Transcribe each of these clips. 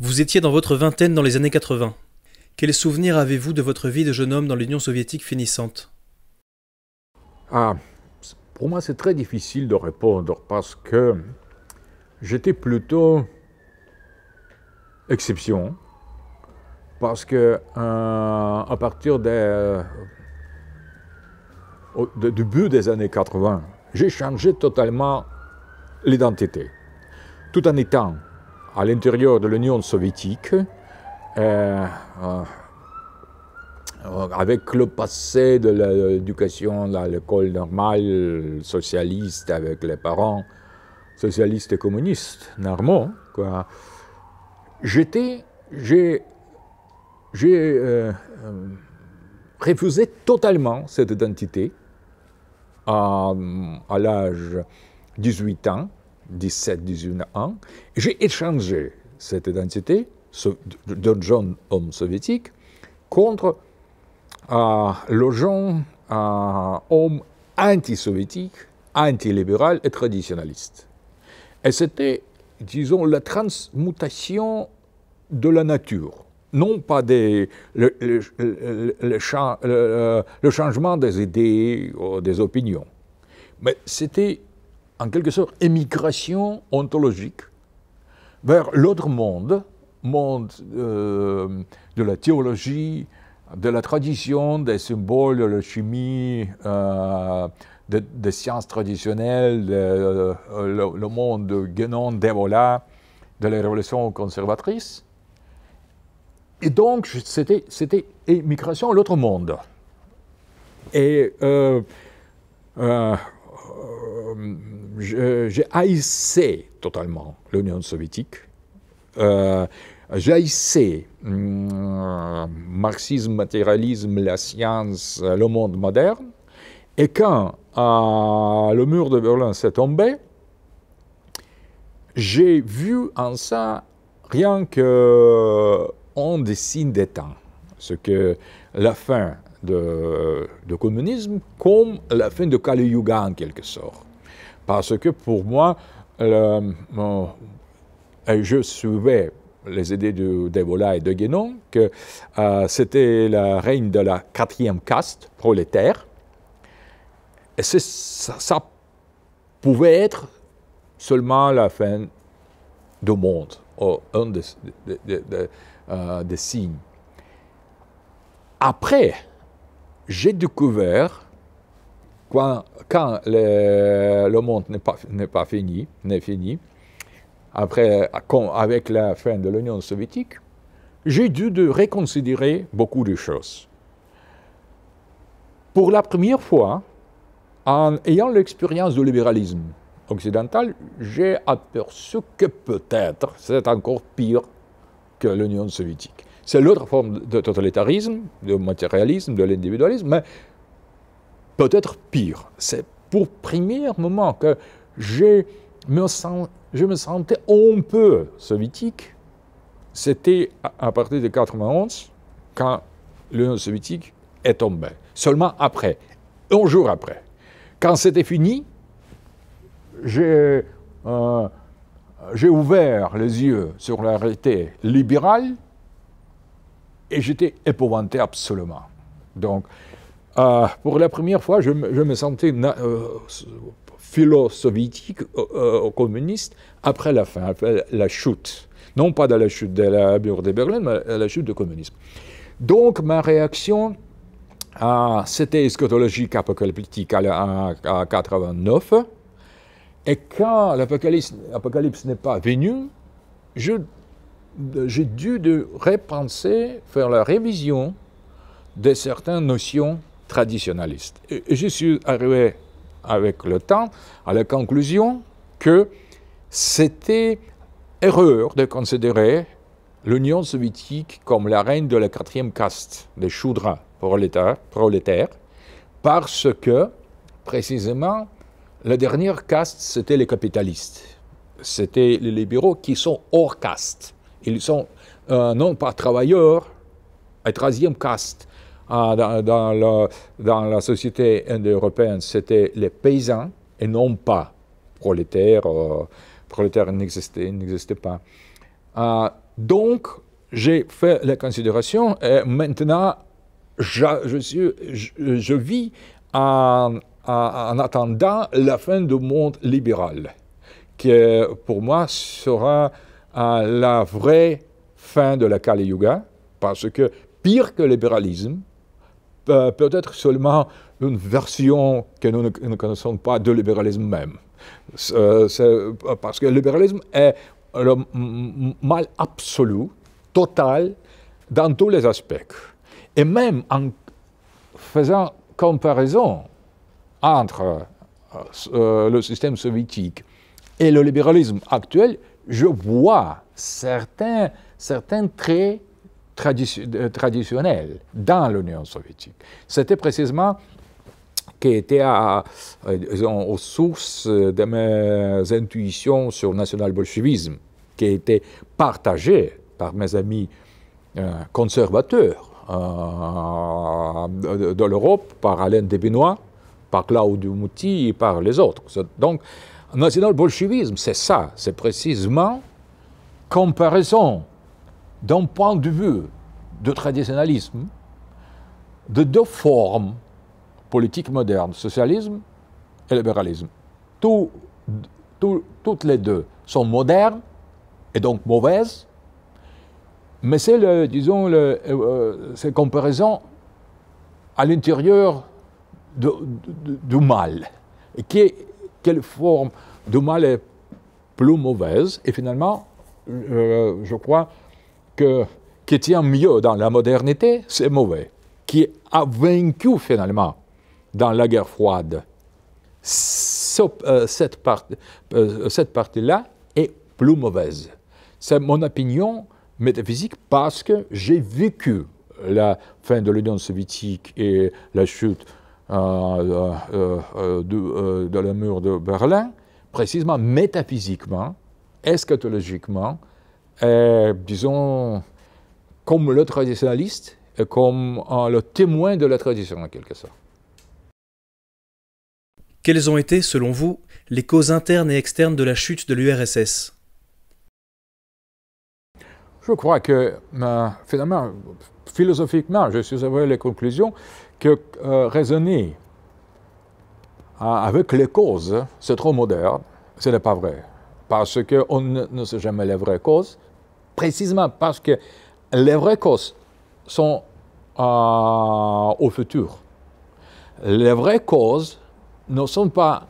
Vous étiez dans votre vingtaine dans les années 80. Quels souvenirs avez-vous de votre vie de jeune homme dans l'Union soviétique finissante? Ah, pour moi, c'est très difficile de répondre parce que j'étais plutôt exception. Parce que à partir du début des années 80, j'ai changé totalement l'identité. Tout en étant à l'intérieur de l'Union soviétique, avec le passé de l'éducation à l'école normale socialiste, avec les parents socialistes et communistes normaux, quoi, j'ai refusé totalement cette identité à l'âge de 18 ans, 17-18 ans. J'ai échangé cette identité d'un jeune homme soviétique contre le jeune homme anti-soviétique, anti-libéral et traditionnaliste. Et c'était, disons, la transmutation de la nature. Non pas le changement des idées ou des opinions, mais c'était en quelque sorte émigration ontologique vers l'autre monde, de la théologie, de la tradition, des symboles, de la chimie, des sciences traditionnelles, le monde de Guénon, d'Evola, de la révolution conservatrice. Et donc, c'était émigration à l'autre monde. Et j'ai haïssé totalement l'Union soviétique. J'ai haïssé marxisme, matérialisme, la science, le monde moderne. Et quand le mur de Berlin s'est tombé, j'ai vu en ça rien que des signes des temps, ce que la fin du communisme comme la fin de Kali Yuga en quelque sorte. Parce que pour moi, je suivais les idées d'Evola et de Guénon, que c'était la règne de la quatrième caste prolétaire, et ça pouvait être seulement la fin du monde, un des signes. Après, j'ai découvert, quand le monde n'est fini, après, avec la fin de l'Union soviétique, j'ai dû reconsidérer beaucoup de choses. Pour la première fois, en ayant l'expérience du libéralisme occidental, j'ai aperçu que peut-être c'est encore pire que l'Union soviétique. C'est l'autre forme de totalitarisme, de matérialisme, de l'individualisme, mais peut-être pire. C'est pour le premier moment que je me sentais un peu soviétique. C'était à partir de 1991, quand l'Union soviétique est tombée. Seulement après, un jour après. Quand c'était fini, j'ai ouvert les yeux sur la réalité libérale et j'étais épouvanté absolument. Donc, pour la première fois, je me sentais philo-soviétique, communiste, après la fin, après la chute. Non pas de la chute de la mur de Berlin, mais la chute du communisme. Donc, ma réaction, c'était eschatologique apocalyptique à 1989. Et quand l'apocalypse n'est pas venu, j'ai dû repenser, faire la révision de certaines notions traditionnalistes. Et je suis arrivé avec le temps à la conclusion que c'était erreur de considérer l'Union soviétique comme la reine de la quatrième caste, des Shudras prolétaires, parce que, précisément, la dernière caste, c'était les capitalistes. C'était les libéraux qui sont hors caste. Ils sont non pas travailleurs, à troisième caste. Dans la société indo-européenne, c'était les paysans et non pas prolétaires. Prolétaires n'existaient pas. Donc, j'ai fait la considération et maintenant, je vis en attendant la fin du monde libéral, qui pour moi sera la vraie fin de la Kali Yuga, parce que pire que le libéralisme, peut-être seulement une version que nous ne connaissons pas de libéralisme même. Parce que le libéralisme est le mal absolu, total, dans tous les aspects. Et même en faisant comparaison entre le système soviétique et le libéralisme actuel, je vois certains traits traditionnels dans l'Union soviétique. C'était précisément qui était aux sources de mes intuitions sur le national-bolchevisme, qui était partagé par mes amis conservateurs de l'Europe, par Alain Debenois, par Claudio Muti et par les autres. Donc, le national-bolchevisme, c'est ça, c'est précisément comparaison d'un point de vue de traditionnalisme de deux formes politiques modernes, socialisme et libéralisme. Toutes les deux sont modernes et donc mauvaises, mais c'est, disons, cette comparaison à l'intérieur du mal. Et quelle forme du mal est plus mauvaise? Et finalement, je crois que qui tient mieux dans la modernité, c'est mauvais. Qui a vaincu finalement dans la guerre froide. Cette partie-là est plus mauvaise. C'est mon opinion métaphysique parce que j'ai vécu la fin de l'Union soviétique et la chute de la mur de Berlin, précisément métaphysiquement, eschatologiquement, disons, comme le traditionnaliste et comme le témoin de la tradition, en quelque sorte. Quelles ont été, selon vous, les causes internes et externes de la chute de l'URSS? Je crois que, finalement, philosophiquement, je suis arrivé à la conclusion que raisonner avec les causes, c'est trop moderne, ce n'est pas vrai. Parce qu'on ne sait jamais les vraies causes, précisément parce que les vraies causes sont au futur. Les vraies causes ne sont pas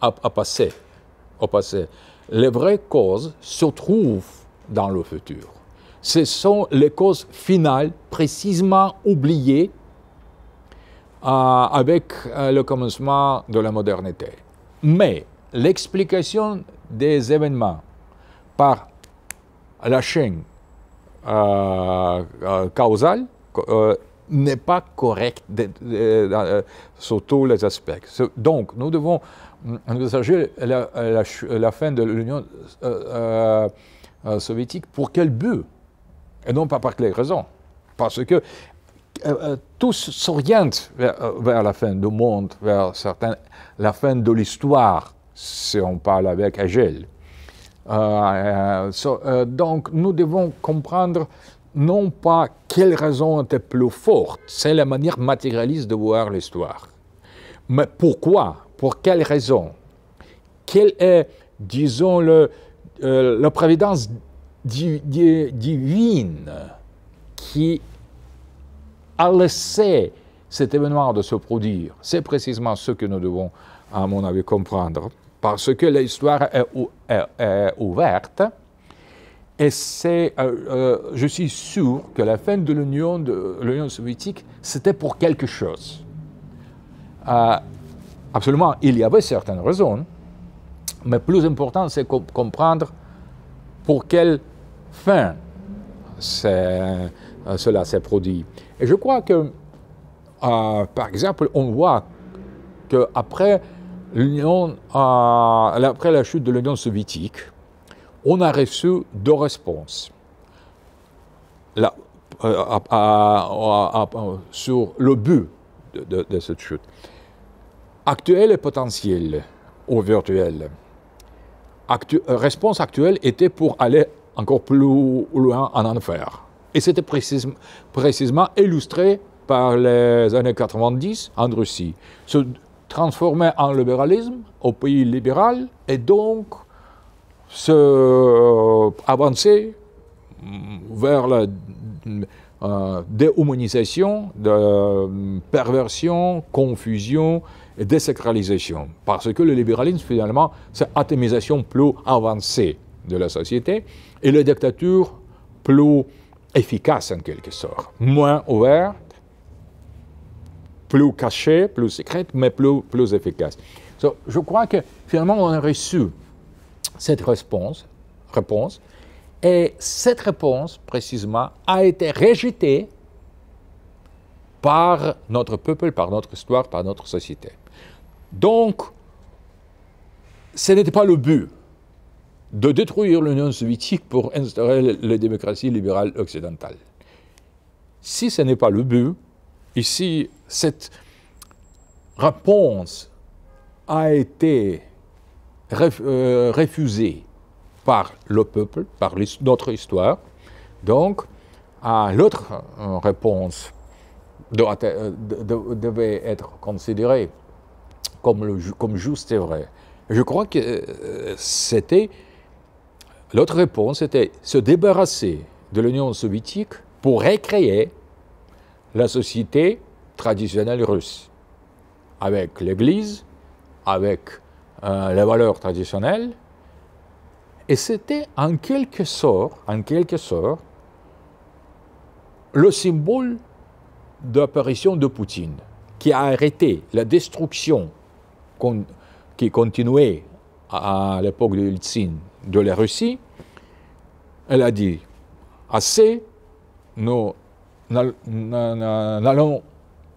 au passé. Les vraies causes se trouvent dans le futur. Ce sont les causes finales, précisément oubliées avec le commencement de la modernité. Mais l'explication des événements par la chaîne causale n'est pas correcte sur tous les aspects. Donc, nous devons envisager la fin de l'Union soviétique pour quel but? Et non pas par quelle raison. Parce que tout s'oriente vers la fin du monde, vers la fin de l'histoire, si on parle avec Hegel. Donc, nous devons comprendre non pas quelle raison était plus forte, c'est la manière matérialiste de voir l'histoire. Mais pourquoi? Pour quelle raison? Quelle est, disons, la prévidence divine qui a laissé cet événement de se produire? C'est précisément ce que nous devons, à mon avis, comprendre. Parce que l'histoire est ouverte. Et je suis sûr que la fin de l'Union soviétique, c'était pour quelque chose. Absolument, il y avait certaines raisons, mais plus important, c'est comprendre pour quelle fin cela s'est produit. Et je crois que, par exemple, on voit qu'après la chute de l'Union soviétique, on a reçu deux réponses sur le but de cette chute. Actuel et potentiel ou virtuel. Réponse actuelle était pour aller encore plus loin en enfer. Et c'était précisément illustré par les années 90 en Russie. Se transformer en libéralisme au pays libéral et donc avancer vers la déhumanisation, de perversion, confusion et désacralisation. Parce que le libéralisme, finalement, c'est l'atomisation plus avancée de la société et la dictature plus efficace en quelque sorte, moins ouverte, plus cachée, plus secrète, mais plus efficace. Je crois que finalement on a reçu cette réponse, et cette réponse précisément a été rejetée par notre peuple, par notre histoire, par notre société. Donc, ce n'était pas le but de détruire l'Union soviétique pour instaurer la démocratie libérale occidentale. Si ce n'est pas le but, ici, cette réponse a été refusée par le peuple, par notre histoire. Donc, l'autre réponse devait être considérée comme juste et vrai. Je crois que l'autre réponse était se débarrasser de l'Union soviétique pour recréer la société traditionnelle russe, avec l'Église, avec les valeurs traditionnelles. Et c'était en quelque sorte, le symbole de l'apparition de Poutine, qui a arrêté la destruction qui continuait à l'époque de Yeltsin de la Russie. Elle a dit, assez, nous n'allons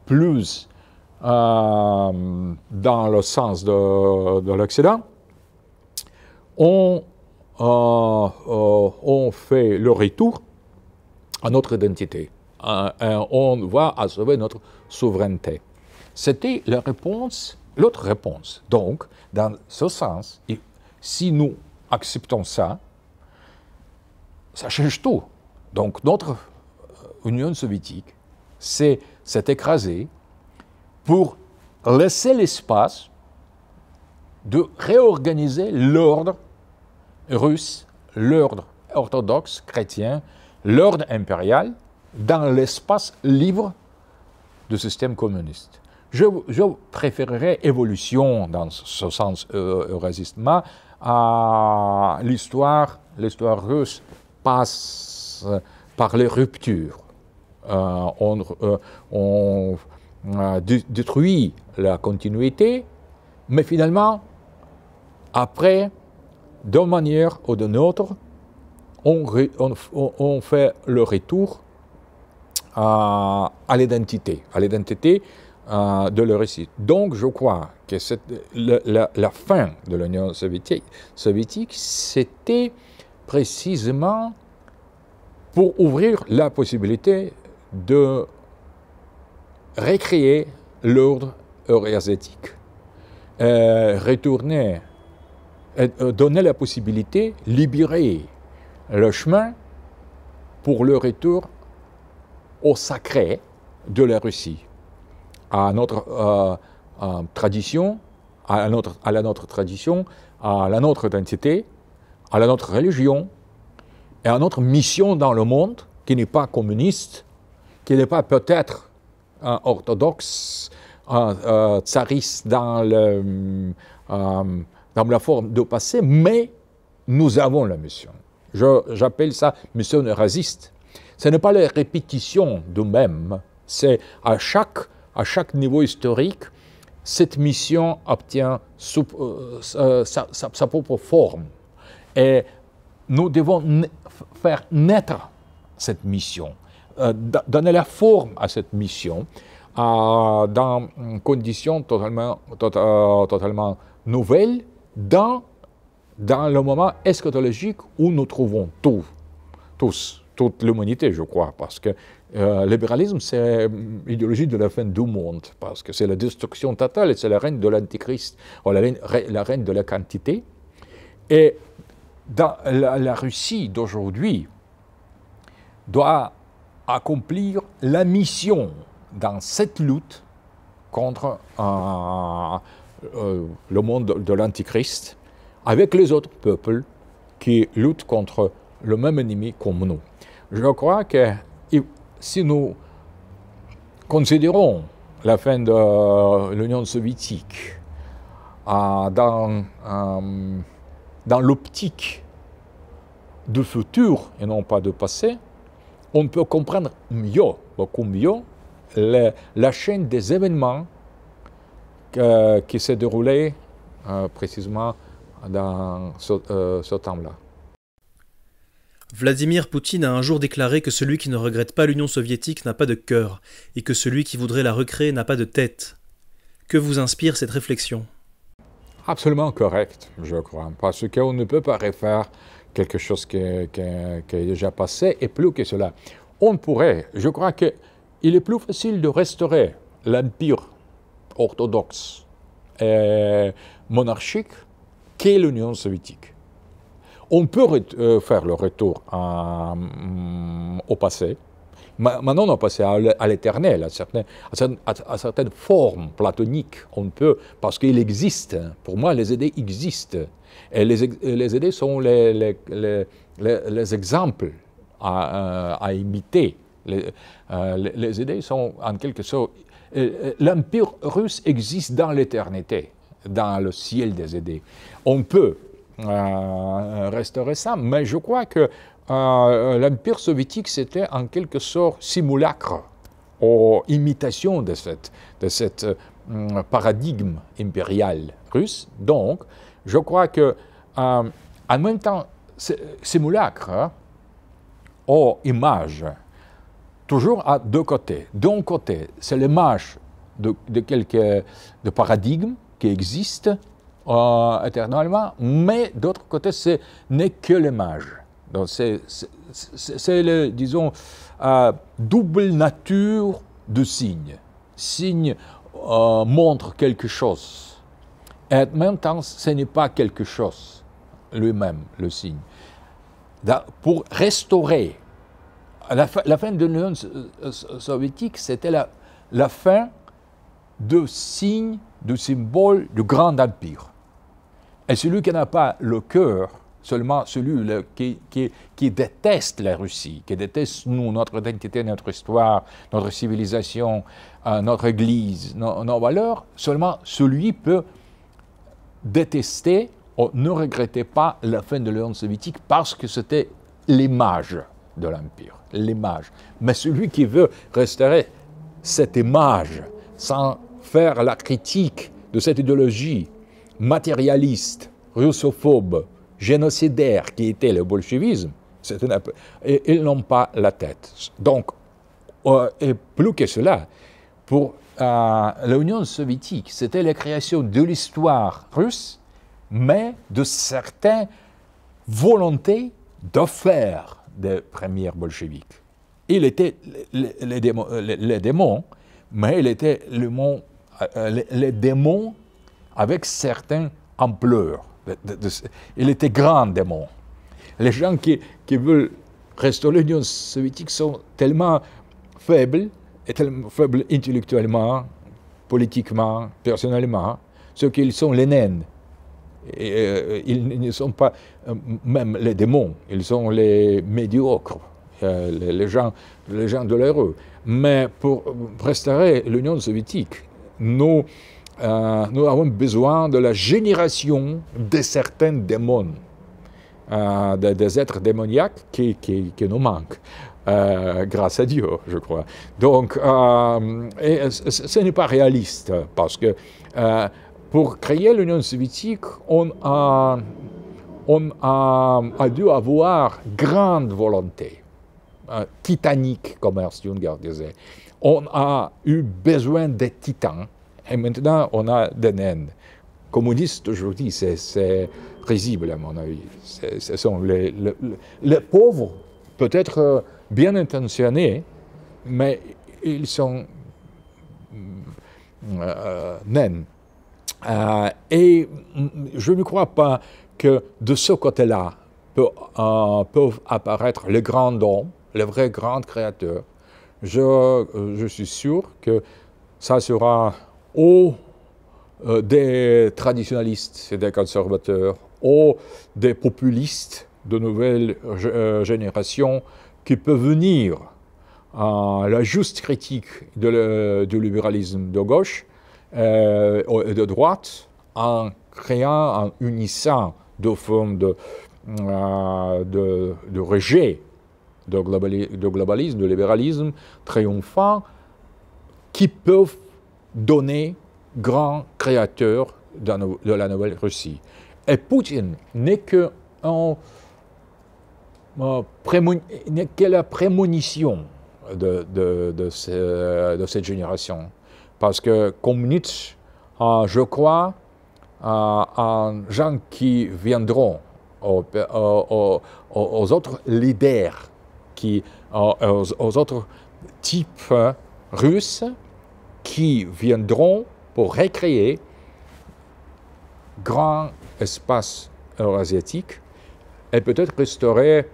plus dans le sens de l'Occident. On fait le retour à notre identité. On va sauver notre souveraineté. C'était la réponse, l'autre réponse. Donc, dans ce sens, si nous acceptons ça, ça change tout. Donc, notre Union soviétique s'est écrasée pour laisser l'espace de réorganiser l'ordre russe, l'ordre orthodoxe chrétien, l'ordre impérial dans l'espace libre du système communiste. Je préférerais évolution dans ce sens eurasistement à l'histoire russe passe par les ruptures. On détruit la continuité, mais finalement, après, d'une manière ou d'une autre, on fait le retour à l'identité de la Russie. Donc, je crois que la fin de l'Union soviétique, c'était précisément pour ouvrir la possibilité de recréer l'ordre eurasiatique, retourner, donner la possibilité, libérer le chemin pour le retour au sacré de la Russie, à notre tradition, à la nôtre tradition, à la nôtre identité, à la nôtre religion et à notre mission dans le monde, qui n'est pas communiste, qui n'est pas peut-être orthodoxe, tsariste dans la forme de passé, mais nous avons la mission. J'appelle ça mission eurasiste. Ce n'est pas la répétition de même, c'est à chaque niveau historique, cette mission obtient sa propre forme. Et nous devons faire naître cette mission, donner la forme à cette mission dans conditions totalement nouvelles, dans le moment eschatologique où nous trouvons toute l'humanité, je crois, parce que le libéralisme, c'est l'idéologie de la fin du monde, parce que c'est la destruction totale et c'est la reine de l'antichrist, ou la reine de la quantité. Et la Russie d'aujourd'hui doit accomplir la mission dans cette lutte contre le monde de l'Antichrist, avec les autres peuples qui luttent contre le même ennemi comme nous. Je crois que si nous considérons la fin de l'Union soviétique dans l'optique du futur et non pas du passé, on peut comprendre mieux, beaucoup mieux, la chaîne des événements qui s'est déroulée précisément dans ce temps-là. Vladimir Poutine a un jour déclaré que celui qui ne regrette pas l'Union soviétique n'a pas de cœur, et que celui qui voudrait la recréer n'a pas de tête. Que vous inspire cette réflexion? Absolument correct, je crois, parce qu'on ne peut pas refaire quelque chose qui est déjà passé, et plus que cela. On pourrait, je crois qu'il est plus facile de restaurer l'empire orthodoxe et monarchique qu'est l'Union soviétique. On peut faire le retour au passé. Maintenant, on est passé à l'éternel, à certaines formes platoniques. On peut, parce qu'il existe. Pour moi, les idées existent. Et les idées sont les exemples à imiter. Les idées sont en quelque sorte... L'empire russe existe dans l'éternité, dans le ciel des idées. On peut restaurer ça, mais je crois que l'Empire soviétique, c'était en quelque sorte simulacre ou imitation de cette paradigme impérial russe. Donc, je crois que en même temps, simulacre ou image, toujours à deux côtés. D'un côté, c'est l'image de paradigmes qui existent éternellement, mais d'autre côté, ce n'est que l'image. Donc, c'est disons, double nature de signe. Signe montre quelque chose. Et en même temps, ce n'est pas quelque chose lui-même, le signe. Pour restaurer, la fin de l'Union soviétique, c'était la fin de signe, de symbole du grand empire. Et celui qui n'a pas le cœur, seulement celui qui déteste la Russie, qui déteste nous, notre identité, notre histoire, notre civilisation, notre Église, nos valeurs, seulement celui peut détester ou ne regretter pas la fin de l'Union soviétique parce que c'était l'image de l'Empire, l'image. Mais celui qui veut restaurer cette image sans faire la critique de cette idéologie matérialiste, russophobe, génocidaire qui était le bolchevisme, ils n'ont pas la tête. Donc, et plus que cela, pour l'Union soviétique, c'était la création de l'histoire russe, mais de certaines volontés de faire des premiers bolcheviques. Il était les démons, mais il était les démons avec certaines ampleurs. Il était grand démon. Les gens qui veulent restaurer l'Union soviétique sont tellement faibles, et tellement faibles intellectuellement, politiquement, personnellement, ceux qui sont les nains. Ils ne sont pas même les démons, ils sont les médiocres, les gens douloureux. Mais pour restaurer l'Union soviétique, nous avons besoin de la génération de certains démons, des êtres démoniaques qui nous manquent, grâce à Dieu, je crois. Donc, ce n'est pas réaliste, parce que pour créer l'Union soviétique, on a dû avoir grande volonté, titanique, comme Ernst Junger disait. On a eu besoin des titans, et maintenant on a des nains. Communistes aujourd'hui, c'est risible à mon avis. Ce sont les pauvres, peut-être bien intentionnés, mais ils sont nains. Et je ne crois pas que de ce côté-là, peuvent apparaître les grands hommes, les vrais grands créateurs. Je suis sûr que ça sera ou des traditionalistes et des conservateurs, ou des populistes de nouvelle génération qui peuvent venir à la juste critique du libéralisme de gauche et de droite en créant, en unissant deux formes de rejet de globalisme, de libéralisme triomphant qui peuvent donner grand créateur de la nouvelle Russie. Et Poutine n'est que la prémonition de cette génération. Parce que, comme Nietzsche, je crois en gens qui viendront, aux autres leaders, aux autres types russes qui viendront pour recréer grand espace eurasiatique et peut-être restaurer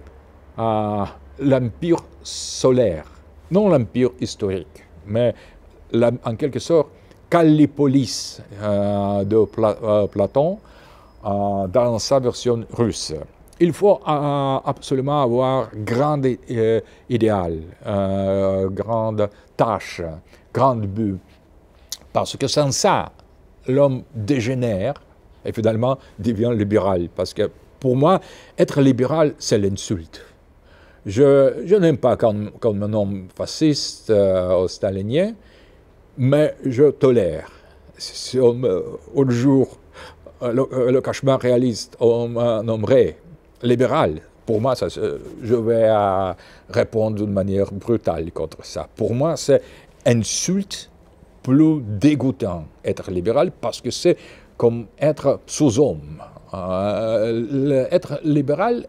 l'empire solaire, non l'empire historique, mais en quelque sorte Callipolis de Platon dans sa version russe. Il faut absolument avoir grand idéal, grande tâche, grand but. Parce que sans ça, l'homme dégénère et finalement devient libéral. Parce que pour moi, être libéral, c'est l'insulte. Je n'aime pas comme un homme fasciste ou stalinien, mais je tolère. Si un jour, le cauchemar réaliste, on me nommerait libéral, pour moi, je vais répondre d'une manière brutale contre ça. Pour moi, c'est insulte plus dégoûtant être libéral parce que c'est comme être sous-homme. Être libéral,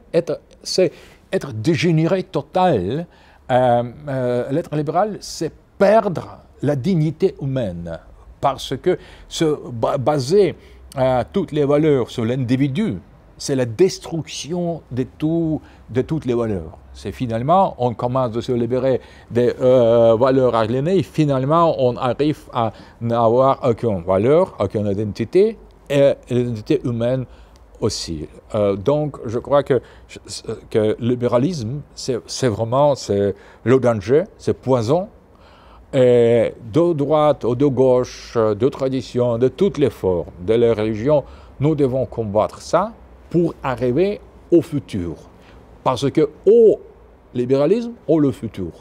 c'est être dégénéré total. L'être libéral, c'est perdre la dignité humaine parce que baser toutes les valeurs sur l'individu, c'est la destruction de toutes les valeurs. C'est finalement, on commence à se libérer des valeurs aliénées, finalement, on arrive à n'avoir aucune valeur, aucune identité, et l'identité humaine aussi. Donc, je crois que le libéralisme, c'est vraiment le danger, c'est poison. Et de droite ou de gauche, de tradition, de toutes les formes, de la religion, nous devons combattre ça pour arriver au futur. Parce que au libéralisme, ou le futur.